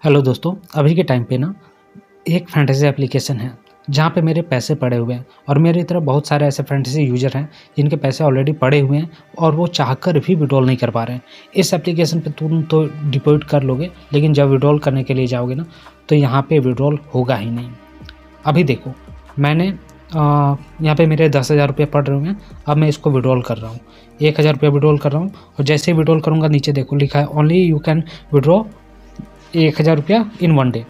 Hello दोस्तों, अभी के टाइम पे ना एक फैंटेसी एप्लीकेशन है जहाँ पे मेरे पैसे पड़े हुए हैं और मेरी तरह बहुत सारे ऐसे फैंटेसी यूजर हैं जिनके पैसे ऑलरेडी पड़े हुए हैं और वो चाहकर भी विड्रॉल नहीं कर पा रहे हैं। इस एप्लीकेशन पे तुम तो डिपॉजिट कर लोगे, लेकिन जब विड्रॉल करने के लिए जाओगे ना तो यहाँ पे विड्रॉल होगा ही नहीं। अभी देखो, मैंने यहाँ पे मेरे 10,000 रुपये पड़ रहे हैं। अब मैं इसको विड्रॉल कर रहा हूँ, 1,000 रुपये विड्रॉल कर रहा हूँ और जैसे ही विड्रॉल करूँगा नीचे देखो लिखा है ओनली यू कैन विड्रॉ 1,000 रुपया इन 1 डे।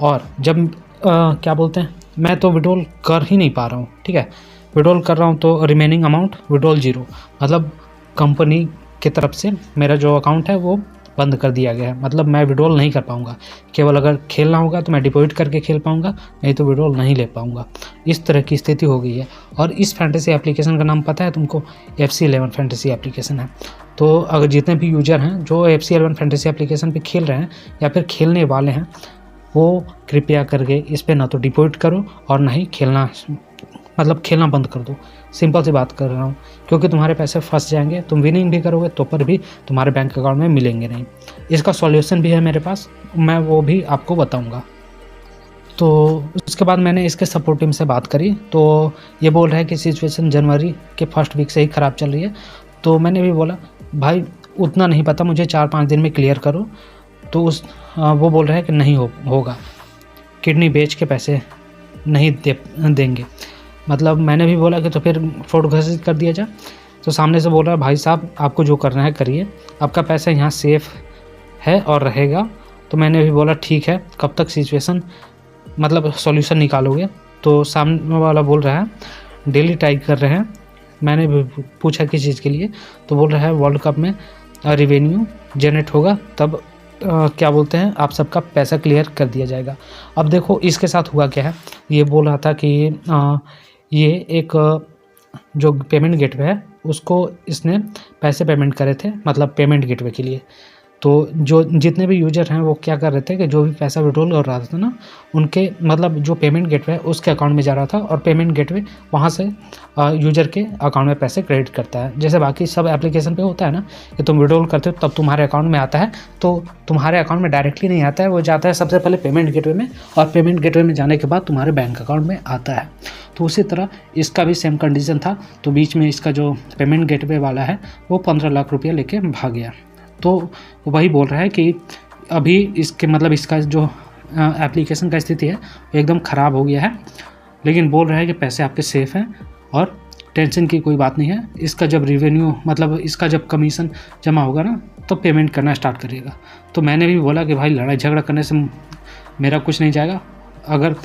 और जब क्या बोलते हैं, मैं तो विड्रॉल कर ही नहीं पा रहा हूँ। ठीक है, विड्रॉल कर रहा हूँ तो रिमेनिंग अमाउंट विड्रॉल 0, मतलब कंपनी की तरफ से मेरा जो अकाउंट है वो बंद कर दिया गया है। मतलब मैं विड्रॉल नहीं कर पाऊँगा। केवल अगर खेलना होगा तो मैं डिपॉजिट करके खेल पाऊँगा, नहीं तो विड्रॉल नहीं ले पाऊँगा। इस तरह की स्थिति हो गई है। और इस फैंटेसी एप्लीकेशन का नाम पता है तुमको? FC11 फैंटेसी एप्लीकेशन है। तो अगर जितने भी यूजर हैं जो FC11 फैंटेसी एप्लीकेशन पे खेल रहे हैं या फिर खेलने वाले हैं, वो कृपया करके इस पे ना तो डिपॉजिट करो और ना ही खेलना, मतलब खेलना बंद कर दो। सिंपल सी बात कर रहा हूँ, क्योंकि तुम्हारे पैसे फंस जाएंगे। तुम विनिंग भी करोगे तो पर भी तुम्हारे बैंक अकाउंट में मिलेंगे नहीं। इसका सॉल्यूशन भी है मेरे पास, मैं वो भी आपको बताऊँगा। तो उसके बाद मैंने इसके सपोर्ट टीम से बात करी तो ये बोल रहा है कि सिचुएशन जनवरी के फर्स्ट वीक से ही ख़राब चल रही है। तो मैंने भी बोला भाई उतना नहीं पता, मुझे 4-5 दिन में क्लियर करो। तो वो बोल रहा है कि नहीं होगा, किडनी बेच के पैसे नहीं देंगे। मतलब मैंने भी बोला कि तो फिर फ्रॉड घोषित कर दिया जाए। तो सामने से बोल रहा है भाई साहब आपको जो करना है करिए, आपका पैसा यहाँ सेफ़ है और रहेगा। तो मैंने भी बोला ठीक है, कब तक सिचुएशन मतलब सॉल्यूशन निकालोगे? तो सामने वाला बोल रहा है डेली ट्राई कर रहे हैं। मैंने भी पूछा किस चीज़ के लिए, तो बोल रहा है वर्ल्ड कप में रेवेन्यू जनरेट होगा तब क्या बोलते हैं आप सबका पैसा क्लियर कर दिया जाएगा। अब देखो इसके साथ हुआ क्या है। ये बोल रहा था कि ये एक जो पेमेंट गेटवे है उसको इसने पैसे पेमेंट करे थे, मतलब पेमेंट गेटवे के लिए। तो जो जितने भी यूजर हैं वो क्या कर रहे थे कि जो भी पैसा विड्रॉल कर रहा था ना, उनके मतलब जो पेमेंट गेटवे है उसके अकाउंट में जा रहा था और पेमेंट गेटवे वहाँ से यूजर के अकाउंट में पैसे क्रेडिट करता है। जैसे बाकी सब एप्लीकेशन पे होता है ना कि तुम विड्रॉल करते हो तब तुम्हारे अकाउंट में आता है, तो तुम्हारे अकाउंट में डायरेक्टली नहीं आता है, वो जाता है सबसे पहले पेमेंट गेटवे में और पेमेंट गेटवे में जाने के बाद तुम्हारे बैंक अकाउंट में आता है। तो उसी तरह इसका भी सेम कंडीशन था। तो बीच में इसका जो पेमेंट गेटवे वाला है वो 15 लाख रुपया लेके भाग गया। तो वही बोल रहा है कि अभी इसके मतलब इसका जो एप्लीकेशन का स्थिति है एकदम ख़राब हो गया है, लेकिन बोल रहा है कि पैसे आपके सेफ़ हैं और टेंशन की कोई बात नहीं है। इसका जब रिवेन्यू मतलब इसका जब कमीशन जमा होगा ना तो पेमेंट करना स्टार्ट करिएगा। तो मैंने भी बोला कि भाई लड़ाई झगड़ा करने से मेरा कुछ नहीं जाएगा। अगर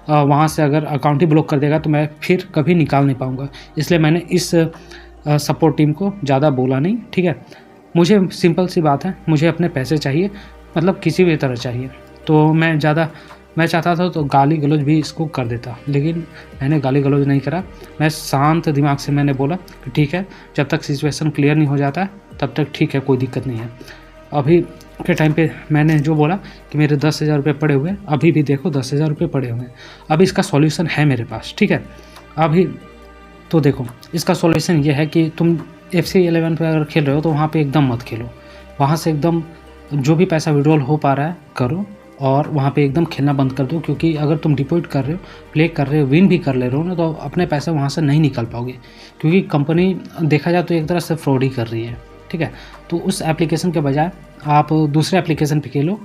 वहाँ से अगर अकाउंट ही ब्लॉक कर देगा तो मैं फिर कभी निकाल नहीं पाऊँगा। इसलिए मैंने इस सपोर्ट टीम को ज़्यादा बोला नहीं। ठीक है, मुझे सिंपल सी बात है, मुझे अपने पैसे चाहिए, मतलब किसी भी तरह चाहिए। तो मैं चाहता था तो गाली गलौज भी इसको कर देता, लेकिन मैंने गाली गलौज नहीं करा। मैं शांत दिमाग से मैंने बोला कि ठीक है, जब तक सिचुएशन क्लियर नहीं हो जाता है तब तक ठीक है, कोई दिक्कत नहीं है। अभी के टाइम पे मैंने जो बोला कि मेरे 10,000 रुपये पड़े हुए हैं, अभी भी देखो 10,000 रुपये पड़े हुए हैं। अभी इसका सॉल्यूशन है मेरे पास। ठीक है, अभी तो देखो इसका सॉल्यूशन ये है कि तुम FC11 पे अगर खेल रहे हो तो वहाँ पे एकदम मत खेलो। वहाँ से एकदम जो भी पैसा विड्रॉल हो पा रहा है करो और वहाँ पे एकदम खेलना बंद कर दो। क्योंकि अगर तुम डिपॉजिट कर रहे हो, प्ले कर रहे हो, विन भी कर ले रहे हो ना, तो अपने पैसे वहाँ से नहीं निकाल पाओगे। क्योंकि कंपनी देखा जाए तो एक तरह से फ्रॉड ही कर रही है। ठीक है, तो उस एप्लीकेशन के बजाय आप दूसरे एप्लीकेशन पे खेलो।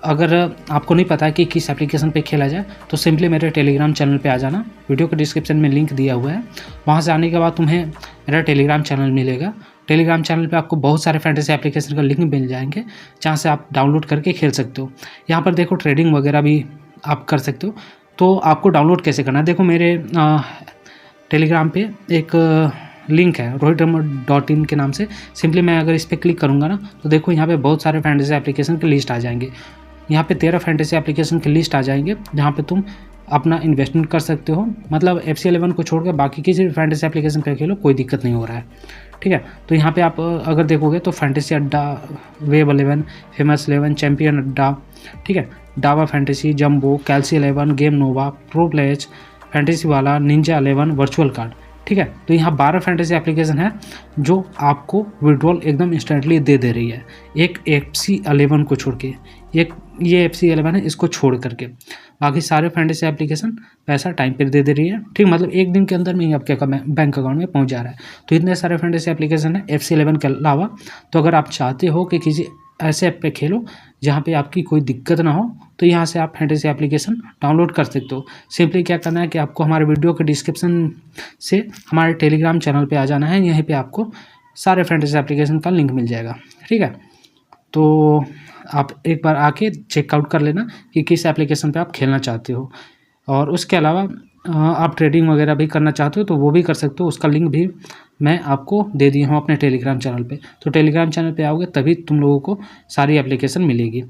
अगर आपको नहीं पता है कि किस एप्लीकेशन पे खेला जाए तो सिंपली मेरे टेलीग्राम चैनल पे आ जाना। वीडियो के डिस्क्रिप्शन में लिंक दिया हुआ है, वहाँ से आने के बाद तुम्हें मेरा टेलीग्राम चैनल मिलेगा। टेलीग्राम चैनल पे आपको बहुत सारे फैंटेसी एप्लीकेशन का लिंक मिल जाएंगे जहाँ से आप डाउनलोड करके खेल सकते हो। यहाँ पर देखो ट्रेडिंग वगैरह भी आप कर सकते हो। तो आपको डाउनलोड कैसे करना है, देखो मेरे टेलीग्राम पे एक लिंक है rohitrama.in के नाम से। सिंपली मैं अगर इस पर क्लिक करूँगा ना तो देखो यहाँ पे बहुत सारे फैंटेसी एप्लीकेशन की लिस्ट आ जाएंगे। यहाँ पे 13 फैंटेसी एप्लीकेशन की लिस्ट आ जाएंगे जहाँ पे तुम अपना इन्वेस्टमेंट कर सकते हो। मतलब FC11 को छोड़कर बाकी किसी भी फैंटेसी एप्लीकेशन पे खेलो, कोई दिक्कत नहीं हो रहा है। ठीक है, तो यहाँ पे आप अगर देखोगे तो फैंटेसी अड्डा, वेब 11, फेमस 11, चैम्पियन अड्डा, ठीक है, डावा फैंटेसी, जंबो, कैल्सी 11, गेम नोवा, प्रो प्लेज, फैंटेसी वाला, निंजा 11, वर्चुअल कार्ड। ठीक है, तो यहाँ 12 फैंटेसी एप्लीकेशन है जो आपको विड्रॉल एकदम इंस्टेंटली दे रही है, एक FC11 को छोड़ के। एक ये FC11 है, इसको छोड़ करके बाकी सारे फैंटेसी एप्लीकेशन पैसा टाइम पर दे रही है, ठीक। मतलब एक दिन के अंदर में ही आपके बैंक अकाउंट में पहुंच जा रहा है। तो इतने सारे फैंटेसी एप्लीकेशन है FC11 के अलावा। तो अगर आप चाहते हो कि किसी ऐसे ऐप पे खेलो जहाँ पे आपकी कोई दिक्कत ना हो, तो यहाँ से आप फैंटेसी एप्लीकेशन डाउनलोड कर सकते हो। सिंपली क्या करना है कि आपको हमारे वीडियो के डिस्क्रिप्शन से हमारे टेलीग्राम चैनल पे आ जाना है, यहीं पे आपको सारे फैंटेसी एप्लीकेशन का लिंक मिल जाएगा, ठीक है। तो आप एक बार आके चेकआउट कर लेना कि किस एप्लीकेशन पे आप खेलना चाहते हो। और उसके अलावा आप ट्रेडिंग वगैरह भी करना चाहते हो तो वो भी कर सकते हो, उसका लिंक भी मैं आपको दे दिया हूँ अपने टेलीग्राम चैनल पे। तो टेलीग्राम चैनल पे आओगे तभी तुम लोगों को सारी एप्लीकेशन मिलेगी।